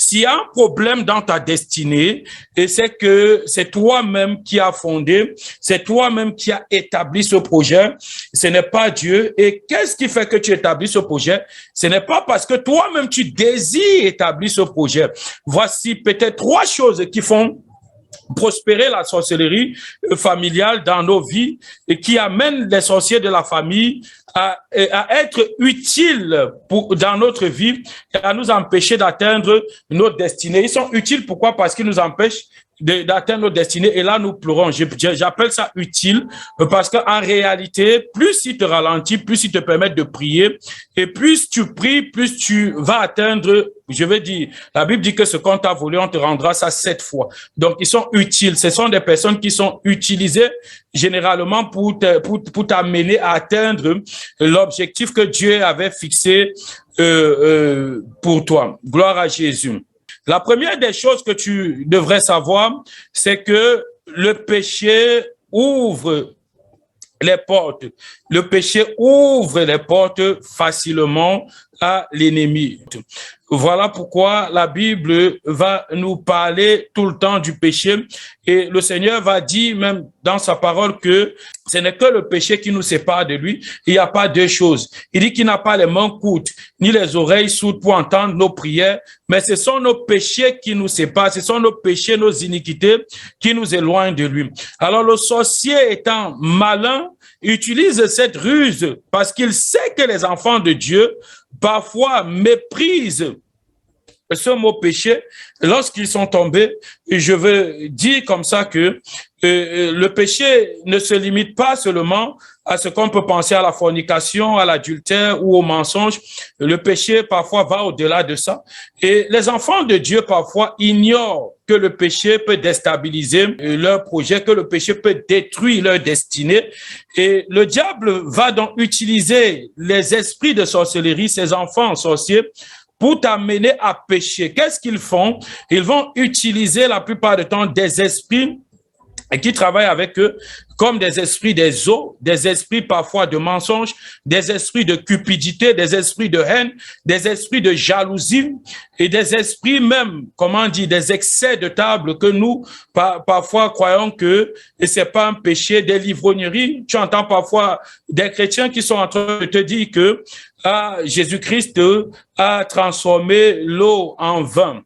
S'il y a un problème dans ta destinée, et c'est que c'est toi-même qui as fondé, c'est toi-même qui as établi ce projet, ce n'est pas Dieu. Et qu'est-ce qui fait que tu établis ce projet? Ce n'est pas parce que toi-même tu désires établir ce projet. Voici peut-être 3 choses qui font prospérer la sorcellerie familiale dans nos vies et qui amène les sorciers de la famille à être utiles dans notre vie et à nous empêcher d'atteindre notre destinée. Ils sont utiles, pourquoi? Parce qu'ils nous empêchent d'atteindre notre destinée et là nous pleurons. J'appelle ça utile parce qu'en réalité, plus il te ralentit, plus il te permet de prier et plus tu pries, plus tu vas atteindre, je veux dire, la Bible dit que ce qu'on t'a volé, on te rendra ça 7 fois. Donc ils sont utiles, ce sont des personnes qui sont utilisées généralement pour t'amener à atteindre l'objectif que Dieu avait fixé pour toi. Gloire à Jésus. La première des choses que tu devrais savoir, c'est que le péché ouvre les portes. Le péché ouvre les portes facilement à l'ennemi. Voilà pourquoi la Bible va nous parler tout le temps du péché et le Seigneur va dire même dans sa parole que ce n'est que le péché qui nous sépare de lui. Il n'y a pas 2 choses. Il dit qu'il n'a pas les mains courtes ni les oreilles sourdes pour entendre nos prières, mais ce sont nos péchés qui nous séparent, ce sont nos péchés, nos iniquités qui nous éloignent de lui. Alors le sorcier étant malin, utilise cette ruse parce qu'il sait que les enfants de Dieu parfois méprisent ce mot péché lorsqu'ils sont tombés. Je veux dire comme ça que le péché ne se limite pas seulement à ce qu'on peut penser à la fornication, à l'adultère ou au mensonge. Le péché parfois va au-delà de ça. Et les enfants de Dieu parfois ignorent que le péché peut déstabiliser leur projet, que le péché peut détruire leur destinée. Et le diable va donc utiliser les esprits de sorcellerie, ces enfants sorciers, pour t'amener à pécher. Qu'est-ce qu'ils font? Ils vont utiliser la plupart du temps des esprits et qui travaillent avec eux comme des esprits des eaux, des esprits parfois de mensonges, des esprits de cupidité, des esprits de haine, des esprits de jalousie et des esprits même, comment dire, des excès de table que nous, parfois, croyons que c'est pas un péché, des livrogneries. Tu entends parfois des chrétiens qui sont en train de te dire que Jésus-Christ a transformé l'eau en vin.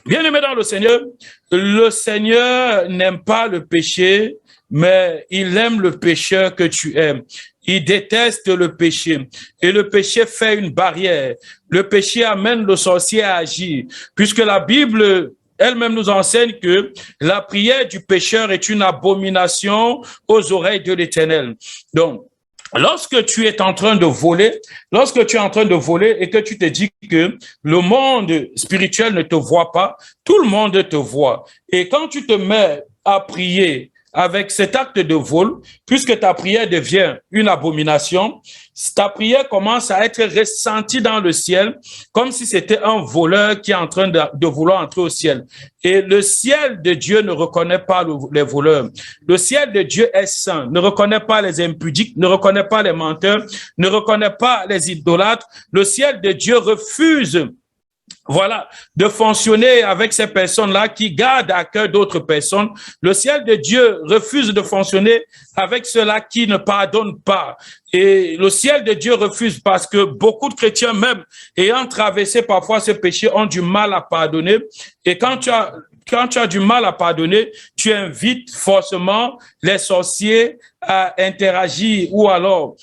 Bien-aimé dans le Seigneur n'aime pas le péché, mais il aime le pécheur que tu aimes. Il déteste le péché. Et le péché fait une barrière. Le péché amène le sorcier à agir. Puisque la Bible elle-même nous enseigne que la prière du pécheur est une abomination aux oreilles de l'Éternel. Donc, lorsque tu es en train de voler, et que tu te dis que le monde spirituel ne te voit pas, tout le monde te voit. Et quand tu te mets à prier avec cet acte de vol, puisque ta prière devient une abomination, ta prière commence à être ressentie dans le ciel comme si c'était un voleur qui est en train de vouloir entrer au ciel. Et le ciel de Dieu ne reconnaît pas les voleurs. Le ciel de Dieu est saint, ne reconnaît pas les impudiques, ne reconnaît pas les menteurs, ne reconnaît pas les idolâtres. Le ciel de Dieu refuse de fonctionner avec ces personnes-là qui gardent à cœur d'autres personnes. Le ciel de Dieu refuse de fonctionner avec ceux-là qui ne pardonnent pas. Et le ciel de Dieu refuse parce que beaucoup de chrétiens, même ayant traversé parfois ce péché, ont du mal à pardonner. Et quand tu as du mal à pardonner, tu invites forcément les sorciers à interagir ou alors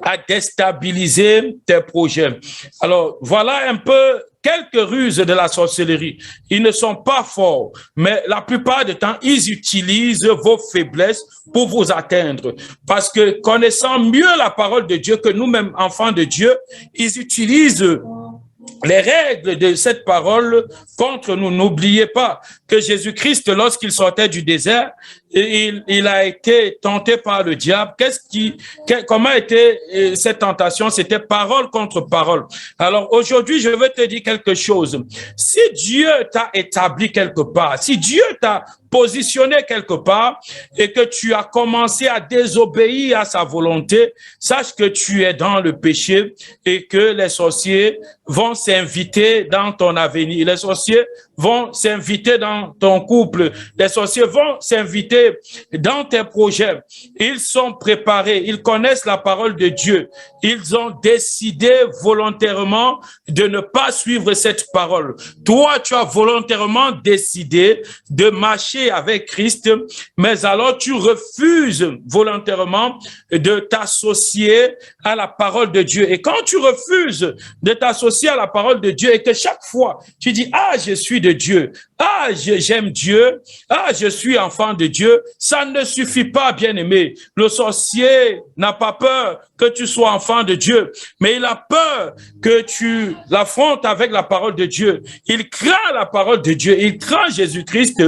à déstabiliser tes projets. Alors, voilà un peu quelques ruses de la sorcellerie. Ils ne sont pas forts, mais la plupart du temps, ils utilisent vos faiblesses pour vous atteindre. Parce que connaissant mieux la parole de Dieu que nous-mêmes, enfants de Dieu, ils utilisent les règles de cette parole contre nous. N'oubliez pas que Jésus-Christ, lorsqu'il sortait du désert, il a été tenté par le diable. Comment était cette tentation? C'était parole contre parole. Alors aujourd'hui, je veux te dire quelque chose. Si Dieu t'a établi quelque part, si Dieu t'a positionné quelque part et que tu as commencé à désobéir à sa volonté, sache que tu es dans le péché et que les sorciers vont s'inviter dans ton avenir. Les sorciers vont s'inviter dans ton couple. Les sorciers vont s'inviter dans tes projets. Ils sont préparés. Ils connaissent la parole de Dieu. Ils ont décidé volontairement de ne pas suivre cette parole. Toi, tu as volontairement décidé de marcher avec Christ, mais alors tu refuses volontairement de t'associer à la parole de Dieu. Et quand tu refuses de t'associer à la parole de Dieu et que chaque fois tu dis « Ah, je suis de Dieu, ah, j'aime Dieu, ah, je suis enfant de Dieu », ça ne suffit pas, bien-aimé. Le sorcier n'a pas peur que tu sois enfant de Dieu, mais il a peur que tu l'affrontes avec la parole de Dieu. Il craint la parole de Dieu, il craint Jésus-Christ.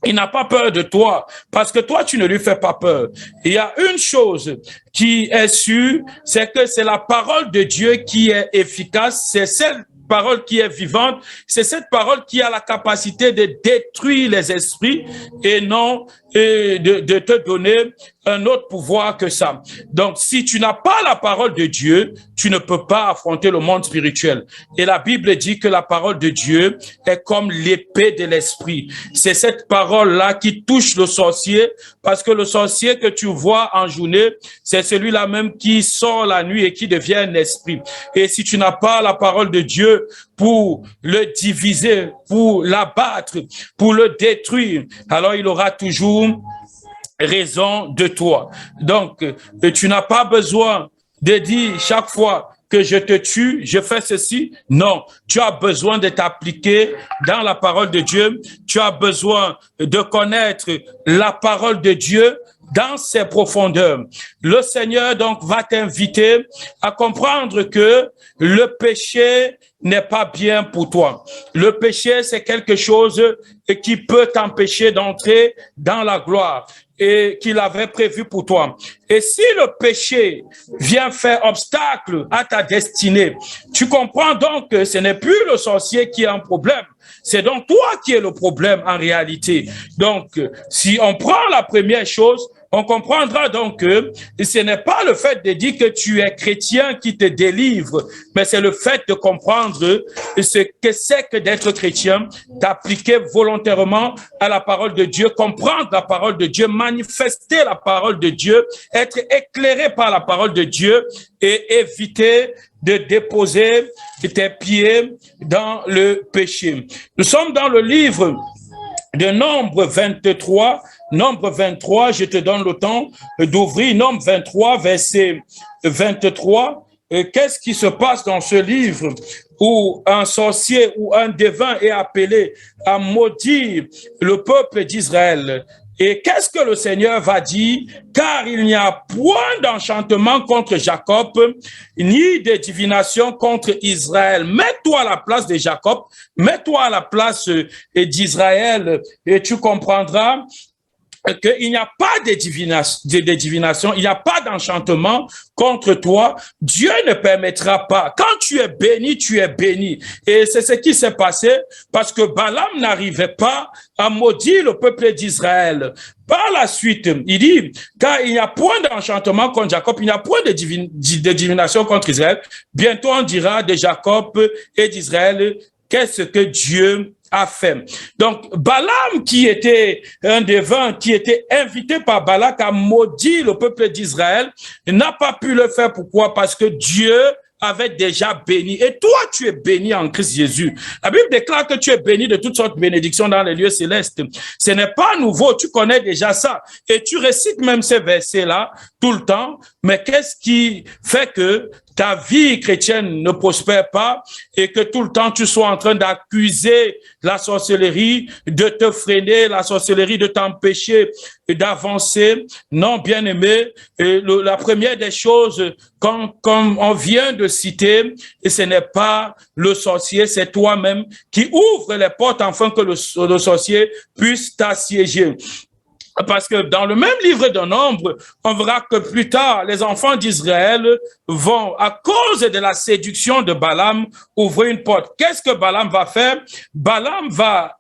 Il n'a pas peur de toi parce que toi, tu ne lui fais pas peur. Il y a une chose qui est sûre, c'est que c'est la parole de Dieu qui est efficace. C'est cette parole qui est vivante. C'est cette parole qui a la capacité de détruire les esprits et non de te donner un autre pouvoir que ça. Donc, si tu n'as pas la parole de Dieu, tu ne peux pas affronter le monde spirituel. Et la Bible dit que la parole de Dieu est comme l'épée de l'esprit. C'est cette parole-là qui touche le sorcier, parce que le sorcier que tu vois en journée, c'est celui-là même qui sort la nuit et qui devient un esprit. Et si tu n'as pas la parole de Dieu pour le diviser, pour l'abattre, pour le détruire, alors il aura toujours raison de toi. Donc, tu n'as pas besoin de dire chaque fois que je te tue, je fais ceci. Non, tu as besoin de t'appliquer dans la parole de Dieu. Tu as besoin de connaître la parole de Dieu dans ses profondeurs. Le Seigneur donc va t'inviter à comprendre que le péché n'est pas bien pour toi. Le péché, c'est quelque chose qui peut t'empêcher d'entrer dans la gloire et qu'il avait prévu pour toi. Et si le péché vient faire obstacle à ta destinée, tu comprends donc que ce n'est plus le sorcier qui a un problème. C'est donc toi qui es le problème en réalité. Donc, si on prend la première chose, on comprendra donc que ce n'est pas le fait de dire que tu es chrétien qui te délivre, mais c'est le fait de comprendre ce que c'est que d'être chrétien, d'appliquer volontairement à la parole de Dieu, comprendre la parole de Dieu, manifester la parole de Dieu, être éclairé par la parole de Dieu et éviter de déposer tes pieds dans le péché. Nous sommes dans le livre de Nombre 23, Nombre 23, je te donne le temps d'ouvrir Nombre 23, verset 23. Qu'est-ce qui se passe dans ce livre où un sorcier ou un devin est appelé à maudire le peuple d'Israël? Et qu'est-ce que le Seigneur va dire? Car il n'y a point d'enchantement contre Jacob, ni de divination contre Israël. Mets-toi à la place de Jacob, mets-toi à la place d'Israël et tu comprendras qu'il n'y a pas de divination, il n'y a pas d'enchantement contre toi. Dieu ne permettra pas. Quand tu es béni, tu es béni. Et c'est ce qui s'est passé parce que Balaam n'arrivait pas à maudire le peuple d'Israël. Par la suite, il dit, car il n'y a point d'enchantement contre Jacob, il n'y a point de divination contre Israël. Bientôt on dira de Jacob et d'Israël, qu'est-ce que Dieu a fait. Donc, Balaam, qui était un devin, qui était invité par Balak à maudire le peuple d'Israël, n'a pas pu le faire. Pourquoi? Parce que Dieu avait déjà béni. Et toi, tu es béni en Christ Jésus. La Bible déclare que tu es béni de toutes sortes de bénédictions dans les lieux célestes. Ce n'est pas nouveau, tu connais déjà ça. Et tu récites même ces versets-là tout le temps. Mais qu'est-ce qui fait que ta vie chrétienne ne prospère pas et que tout le temps tu sois en train d'accuser la sorcellerie, de te freiner, la sorcellerie de t'empêcher d'avancer? Non, bien-aimé, la première des choses, comme on vient de citer, et ce n'est pas le sorcier, c'est toi-même qui ouvre les portes afin que le sorcier puisse t'assiéger. Parce que dans le même livre de Nombre, on verra que plus tard, les enfants d'Israël vont, à cause de la séduction de Balaam, ouvrir une porte. Qu'est-ce que Balaam va faire? Balaam va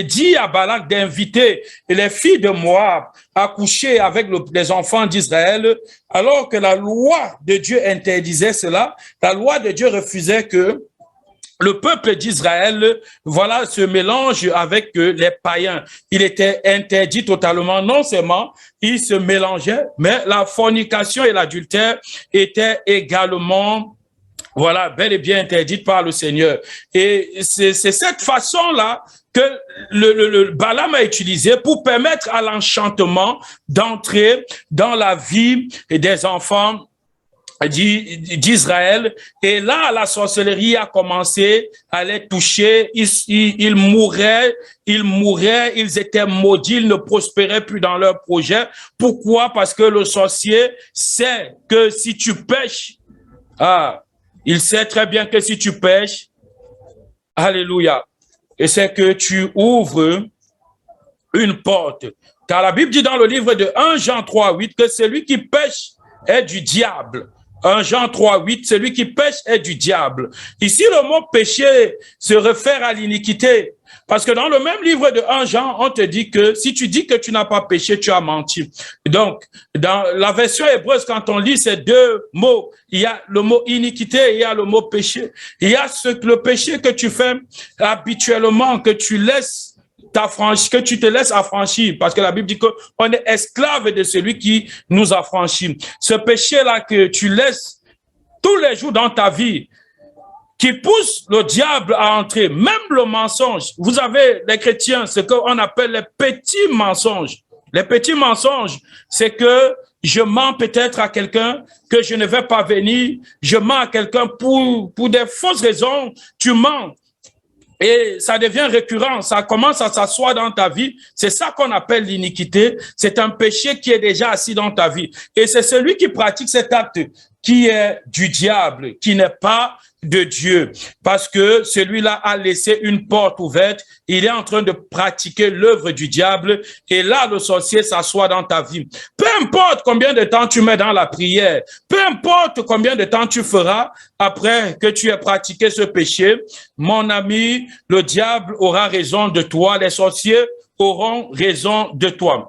dit à Balak d'inviter les filles de Moab à coucher avec les enfants d'Israël, alors que la loi de Dieu interdisait cela, la loi de Dieu refusait que le peuple d'Israël, voilà, se mélange avec les païens. Il était interdit totalement. Non seulement il se mélangeait, mais la fornication et l'adultère étaient également, voilà, bel et bien interdite par le Seigneur. Et c'est cette façon-là que le Balaam a utilisé pour permettre à l'enchantement d'entrer dans la vie des enfants d'Israël. Et là, la sorcellerie a commencé à les toucher. Ils mouraient, ils étaient maudits, ils ne prospéraient plus dans leur projet. Pourquoi? Parce que le sorcier sait que si tu pêches, il sait très bien que si tu pêches, alléluia, et c'est que tu ouvres une porte. Car la Bible dit dans le livre de 1 Jean 3:8 que celui qui pêche est du diable. 1 Jean 3:8, celui qui pêche est du diable. Ici, le mot péché se réfère à l'iniquité. Parce que dans le même livre de 1 Jean, on te dit que si tu dis que tu n'as pas péché, tu as menti. Donc, dans la version hébreuse, quand on lit ces deux mots, il y a le mot iniquité et il y a le mot péché. Il y a le péché que tu fais habituellement, que tu te laisses affranchir, parce que la Bible dit qu'on est esclave de celui qui nous affranchit. Ce péché-là que tu laisses tous les jours dans ta vie, qui pousse le diable à entrer, même le mensonge. Vous avez, les chrétiens, ce qu'on appelle les petits mensonges. Les petits mensonges, c'est que je mens peut-être à quelqu'un que je ne vais pas venir, je mens à quelqu'un pour des fausses raisons, tu mens. Et ça devient récurrent, ça commence à s'asseoir dans ta vie. C'est ça qu'on appelle l'iniquité. C'est un péché qui est déjà assis dans ta vie. Et c'est celui qui pratique cet acte qui est du diable, qui n'est pas de Dieu. Parce que celui-là a laissé une porte ouverte. Il est en train de pratiquer l'œuvre du diable. Et là, le sorcier s'assoit dans ta vie. Peu importe combien de temps tu mets dans la prière, peu importe combien de temps tu feras après que tu aies pratiqué ce péché, mon ami, le diable aura raison de toi, les sorciers auront raison de toi.